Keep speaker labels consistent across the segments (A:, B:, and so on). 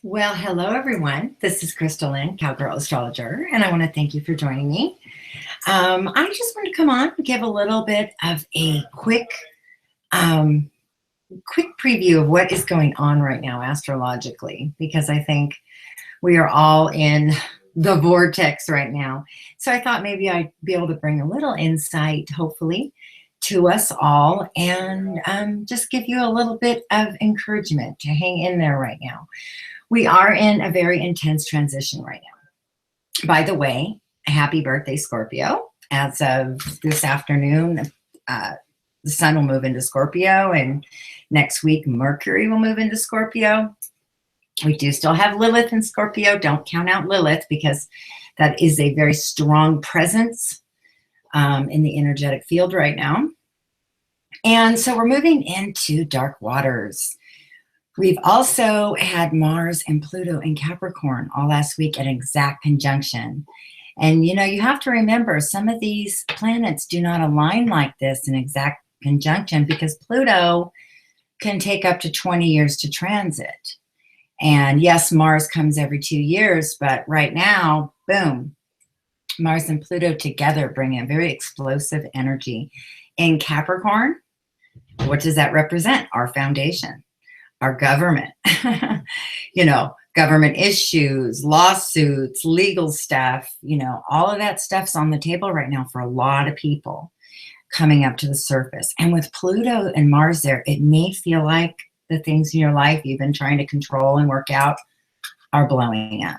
A: Well, hello everyone. This is Chrystal Lynn, Cowgirl Astrologer, and I want to thank you for joining me. I just want to come on and give a little bit of a um, quick preview of what is going on right now astrologically, because I think we are all in the vortex right now. So I thought maybe I'd be able to bring a little insight, hopefully, to us all, and just give you a little bit of encouragement to hang in there right now. We are in a very intense transition right now. By the way, happy birthday, Scorpio. As of this afternoon, the sun will move into Scorpio, and next week, Mercury will move into Scorpio. We do still have Lilith in Scorpio. Don't count out Lilith because that is a very strong presence in the energetic field right now. And so we're moving into dark waters. We've also had Mars and Pluto in Capricorn all last week at exact conjunction. And, you know, you have to remember some of these planets do not align like this in exact conjunction because Pluto can take up to 20 years to transit. And yes, Mars comes every 2 years, but right now, boom, Mars and Pluto together bring a very explosive energy. In Capricorn, what does that represent? Our foundation. Our government, you know, government issues, lawsuits, legal stuff, you know, all of that stuff's on the table right now for a lot of people coming up to the surface. And with Pluto and Mars there, it may feel like the things in your life you've been trying to control and work out are blowing up.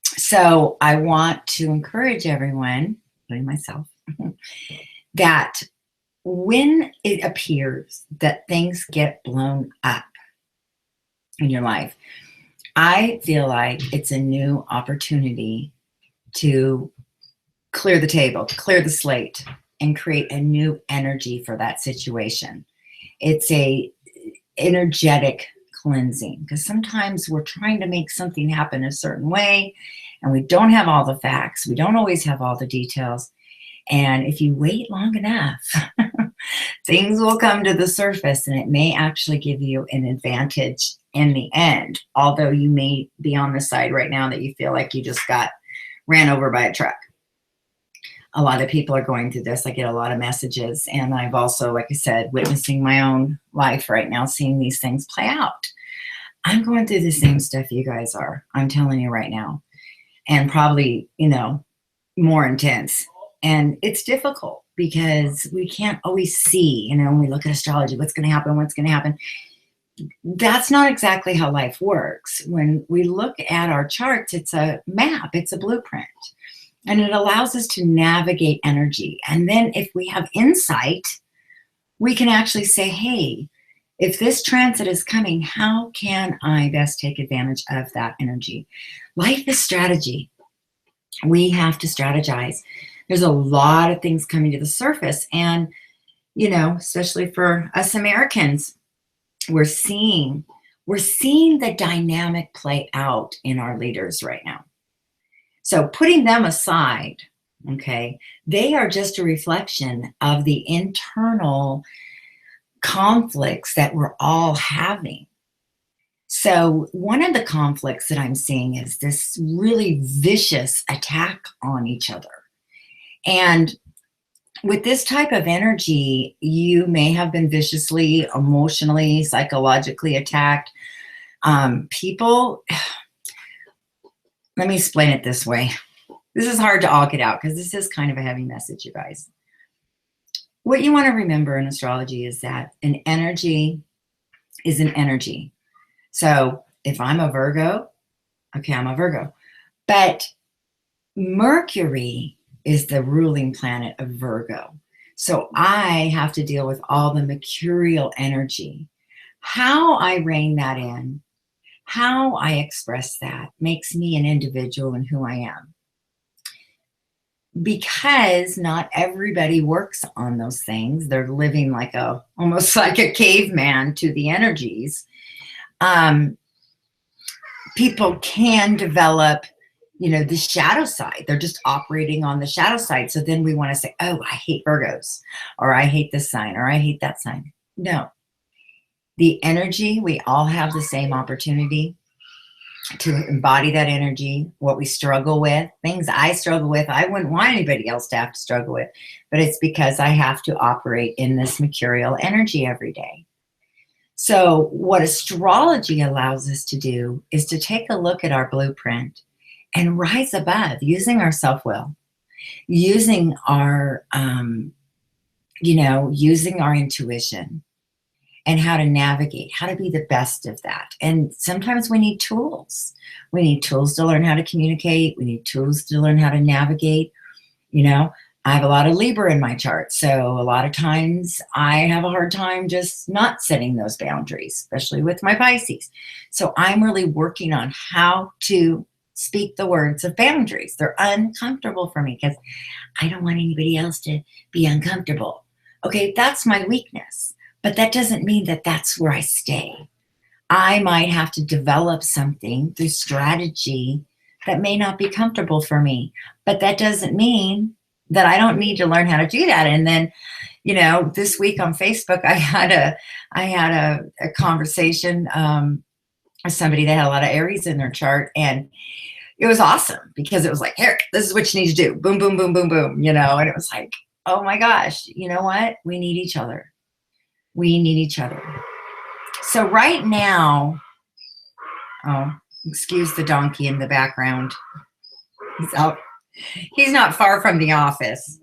A: So I want to encourage everyone, including myself, that when it appears that things get blown up in your life, I feel like it's a new opportunity to clear the table, clear the slate, and create a new energy for that situation. It's a energetic cleansing because sometimes we're trying to make something happen a certain way and we don't have all the facts. We don't always have all the details. And if you wait long enough, things will come to the surface and it may actually give you an advantage in the end. Although you may be on the side right now that you feel like you just got ran over by a truck. A lot of people are going through this. I get a lot of messages. And I've also, like I said, witnessing my own life right now, seeing these things play out. I'm going through the same stuff you guys are. I'm telling you right now. And probably, you know, more intense. And it's difficult because we can't always see, you know, when we look at astrology, what's going to happen, what's going to happen. That's not exactly how life works. When we look at our charts, it's a map, it's a blueprint, and it allows us to navigate energy. And then if we have insight, we can actually say, hey, if this transit is coming, how can I best take advantage of that energy? Life is strategy. We have to strategize. There's a lot of things coming to the surface. And, you know, especially for us Americans, we're seeing the dynamic play out in our leaders right now. So putting them aside, okay, they are just a reflection of the internal conflicts that we're all having. So one of the conflicts that I'm seeing is this really vicious attack on each other. And with this type of energy, you may have been viciously, emotionally, psychologically attacked. People, let me explain it this way. This is hard to all get out because this is kind of a heavy message, you guys. What you want to remember in astrology is that an energy is an energy. So if I'm a Virgo, okay, I'm a Virgo. But Mercury is the ruling planet of Virgo. So I have to deal with all the mercurial energy. How I rein that in, how I express that makes me an individual in who I am. Because not everybody works on those things. They're living like almost like a caveman to the energies. People can develop, you know, the shadow side. They're just operating on the shadow side. So then we want to say, oh, I hate Virgos, or I hate this sign, or I hate that sign. No. The energy, we all have the same opportunity. to embody that energy, what we struggle with, things I struggle with, I wouldn't want anybody else to have to struggle with, but it's because I have to operate in this mercurial energy every day. So what astrology allows us to do is to take a look at our blueprint and rise above using our self-will, using our, using our intuition and how to navigate, how to be the best of that. And sometimes we need tools. We need tools to learn how to communicate. We need tools to learn how to navigate. I have a lot of Libra in my chart. So a lot of times I have a hard time just not setting those boundaries, especially with my Pisces. So I'm really working on how to speak the words of boundaries. They're uncomfortable for me because I don't want anybody else to be uncomfortable. Okay, that's my weakness, but that doesn't mean that that's where I stay. I might have to develop something through strategy that may not be comfortable for me, but that doesn't mean that I don't need to learn how to do that. And then, this week on Facebook, I had a conversation with somebody that had a lot of Aries in their chart, and it was awesome because it was like, here, this is what you need to do. Boom, boom, boom, boom, boom, and it was like, oh my gosh, you know what? We need each other. We need each other. So right now, excuse the donkey in the background. He's out. He's not far from the office,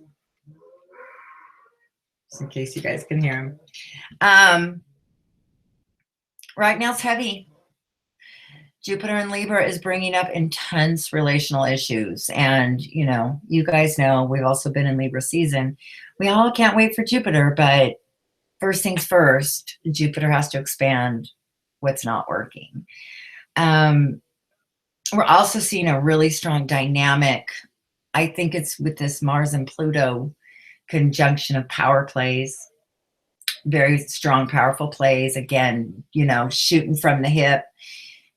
A: just in case you guys can hear him. Right now it's heavy. Jupiter in Libra is bringing up intense relational issues. And, you guys know we've also been in Libra season. We all can't wait for Jupiter, but first things first, Jupiter has to expand what's not working. We're also seeing a really strong dynamic. I think it's with this Mars and Pluto conjunction of power plays, very strong, powerful plays. Again, shooting from the hip,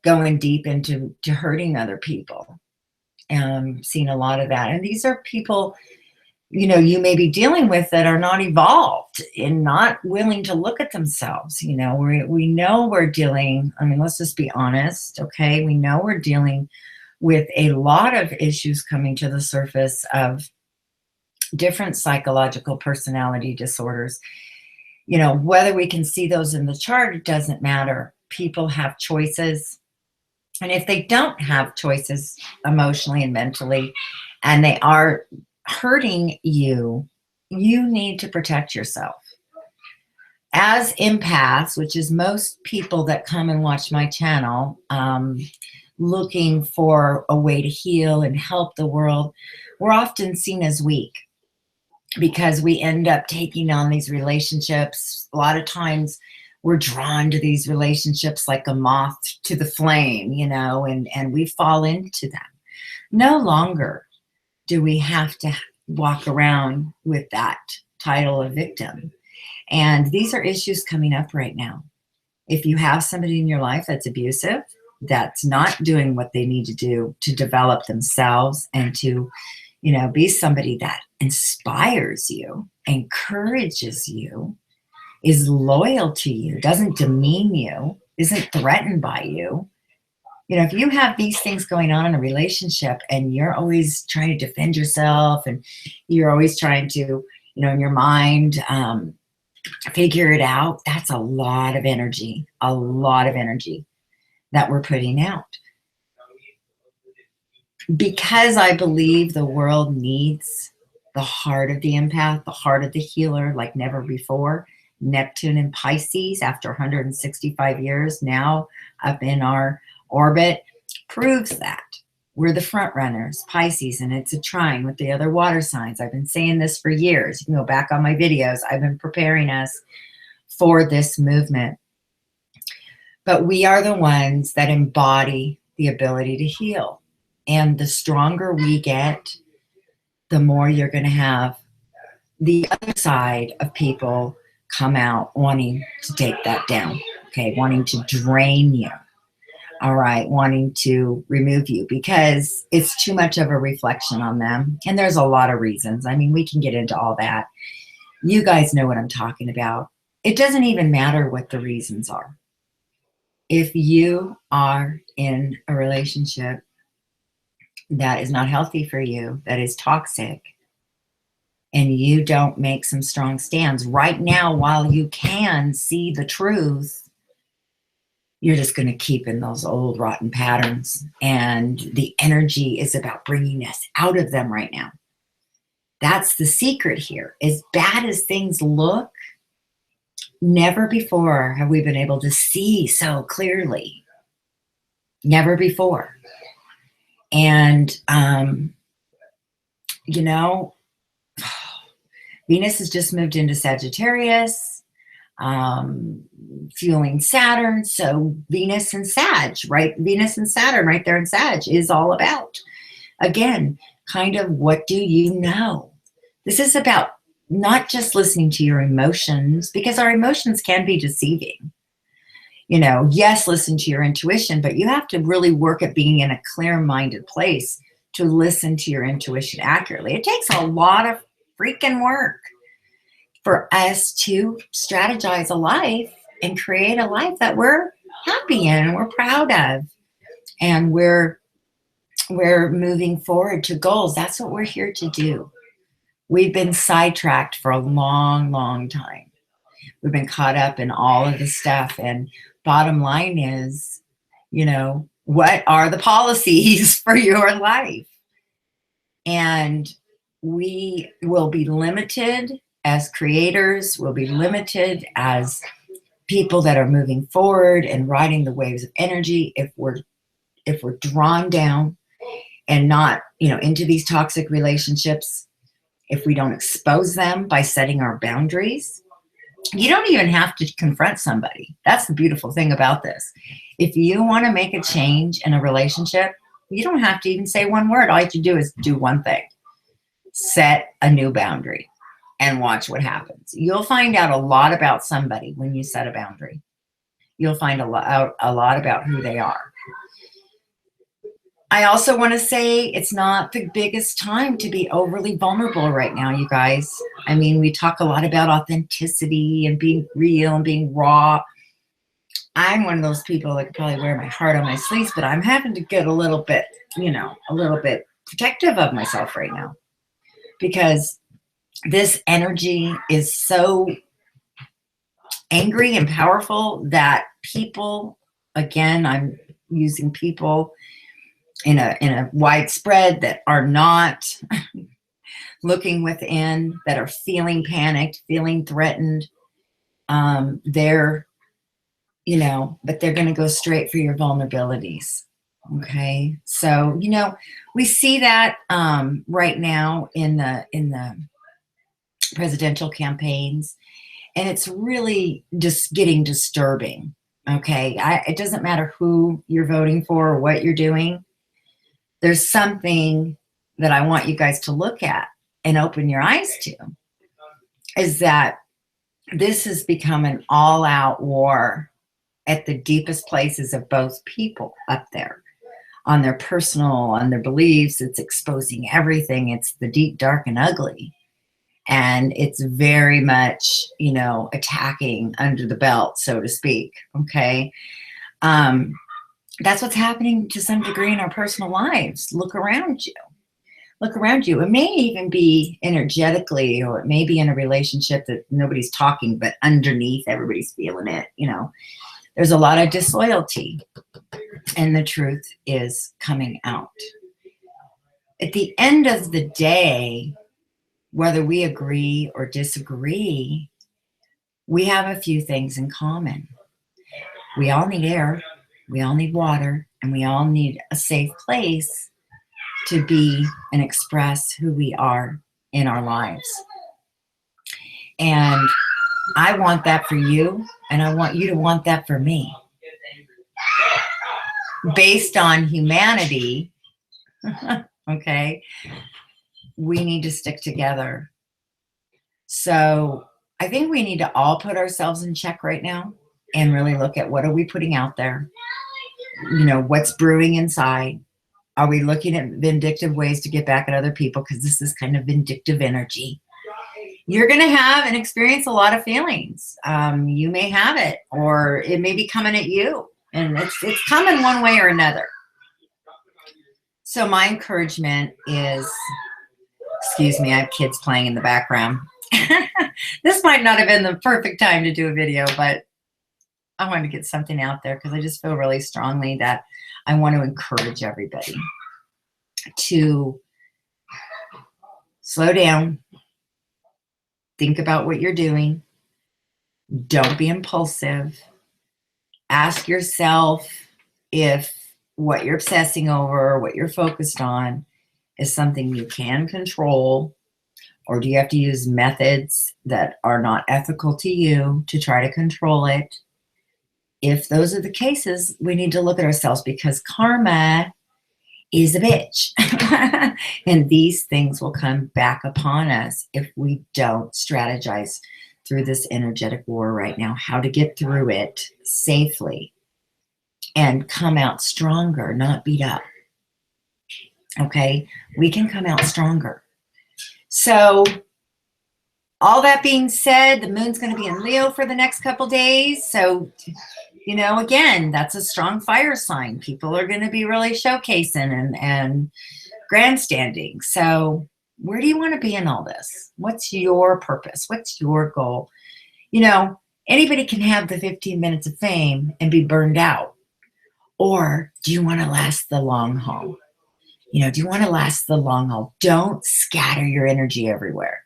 A: going deep into hurting other people. Seeing a lot of that. And these are people, you may be dealing with that are not evolved and not willing to look at themselves. We know we're dealing, let's just be honest, okay? We know we're dealing with a lot of issues coming to the surface of different psychological personality disorders. Whether we can see those in the chart, it doesn't matter. People have choices. And if they don't have choices emotionally and mentally, and they are hurting you, you need to protect yourself. As empaths, which is most people that come and watch my channel, looking for a way to heal and help the world, we're often seen as weak because we end up taking on these relationships. A lot of times we're drawn to these relationships like a moth to the flame, and we fall into them. No longer do we have to walk around with that title of victim. And these are issues coming up right now. If you have somebody in your life that's abusive, that's not doing what they need to do to develop themselves and to, be somebody that inspires you, encourages you, is loyal to you, doesn't demean you, isn't threatened by you. If you have these things going on in a relationship and you're always trying to defend yourself and you're always trying to, in your mind, figure it out, that's a lot of energy that we're putting out. Because I believe the world needs the heart of the empath, the heart of the healer like never before. Neptune in Pisces, after 165 years now up in our orbit, proves that. We're the front runners, Pisces, and it's a trine with the other water signs. I've been saying this for years. You can go back on my videos. I've been preparing us for this movement. But we are the ones that embody the ability to heal. And the stronger we get, the more you're going to have the other side of people come out wanting to take that down, okay, wanting to drain you, all right, wanting to remove you because it's too much of a reflection on them. And there's a lot of reasons. We can get into all that. You guys know what I'm talking about. It doesn't even matter what the reasons are. If you are in a relationship that is not healthy for you, that is toxic, and you don't make some strong stands right now while you can see the truth, you're just going to keep in those old rotten patterns. And the energy is about bringing us out of them right now. That's the secret here. As bad as things look, never before have we been able to see so clearly. Never before. And, you know, Venus has just moved into Sagittarius, fueling Saturn. So Venus and Sag, right? Venus and Saturn right there in Sag is all about, again, kind of what do you know? This is about not just listening to your emotions, because our emotions can be deceiving. You know, yes, listen to your intuition, but you have to really work at being in a clear-minded place to listen to your intuition accurately. It takes a lot of freaking work for us to strategize a life and create a life that we're happy in and we're proud of. And we're moving forward to goals. That's what we're here to do. We've been sidetracked for a long, long time. We've been caught up in all of this stuff. And bottom line is, you know, what are the policies for your life? And we will be limited as creators, we'll be limited as people that are moving forward and riding the waves of energy if we're drawn down and not, you know, into these toxic relationships. If we don't expose them by setting our boundaries, you don't even have to confront somebody. That's the beautiful thing about this. If you want to make a change in a relationship, you don't have to even say one word. All you have to do is do one thing. Set a new boundary and watch what happens. You'll find out a lot about somebody when you set a boundary. You'll find a lot about who they are. I also want to say it's not the biggest time to be overly vulnerable right now, you guys. I mean, we talk a lot about authenticity and being real and being raw. I'm one of those people that could probably wear my heart on my sleeves, but I'm having to get a little bit, you know, a little bit protective of myself right now, because this energy is so angry and powerful that people, again, I'm using people in a widespread that are not looking within, that are feeling panicked, feeling threatened. They're, you know, but they're going to go straight for your vulnerabilities. Okay. So, you know, we see that right now in the presidential campaigns, and it's really just getting disturbing. Okay. It doesn't matter who you're voting for or what you're doing. There's something that I want you guys to look at and open your eyes to, is that this has become an all-out war at the deepest places of both people up there, on their personal, on their beliefs. It's exposing everything. It's the deep, dark, and ugly. And it's very much, you know, attacking under the belt, so to speak. Okay. That's what's happening to some degree in our personal lives. Look around you. Look around you. It may even be energetically, or it may be in a relationship that nobody's talking, but underneath everybody's feeling it. You know, there's a lot of disloyalty, and the truth is coming out. At the end of the day, whether we agree or disagree, we have a few things in common. We all need air. We all need water, and we all need a safe place to be and express who we are in our lives. And I want that for you, and I want you to want that for me. Based on humanity, okay, we need to stick together. So I think we need to all put ourselves in check right now and really look at what are we putting out there. You know, what's brewing inside? Are we looking at vindictive ways to get back at other people? Because this is kind of vindictive energy. You're going to have and experience a lot of feelings. You may have it, or it may be coming at you. And it's coming one way or another. So my encouragement is, excuse me, I have kids playing in the background. This might not have been the perfect time to do a video, but I wanted to get something out there because I just feel really strongly that I want to encourage everybody to slow down, think about what you're doing, don't be impulsive, ask yourself if what you're obsessing over, what you're focused on is something you can control, or do you have to use methods that are not ethical to you to try to control it? If those are the cases, we need to look at ourselves because karma is a bitch. And these things will come back upon us if we don't strategize through this energetic war right now, how to get through it safely and come out stronger, not beat up. Okay, we can come out stronger. So all that being said, the moon's going to be in Leo for the next couple days. So, you know, again, that's a strong fire sign. People are going to be really showcasing and grandstanding. So where do you want to be in all this? What's your purpose? What's your goal? You know, anybody can have the 15 minutes of fame and be burned out. Or do you want to last the long haul? You know, do you want to last the long haul? Don't scatter your energy everywhere.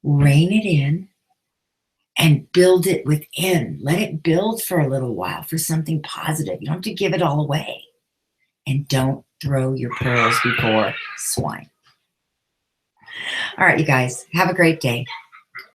A: Rein it in and build it within. Let it build for a little while for something positive. You don't have to give it all away. And don't throw your pearls before swine. All right, you guys, have a great day.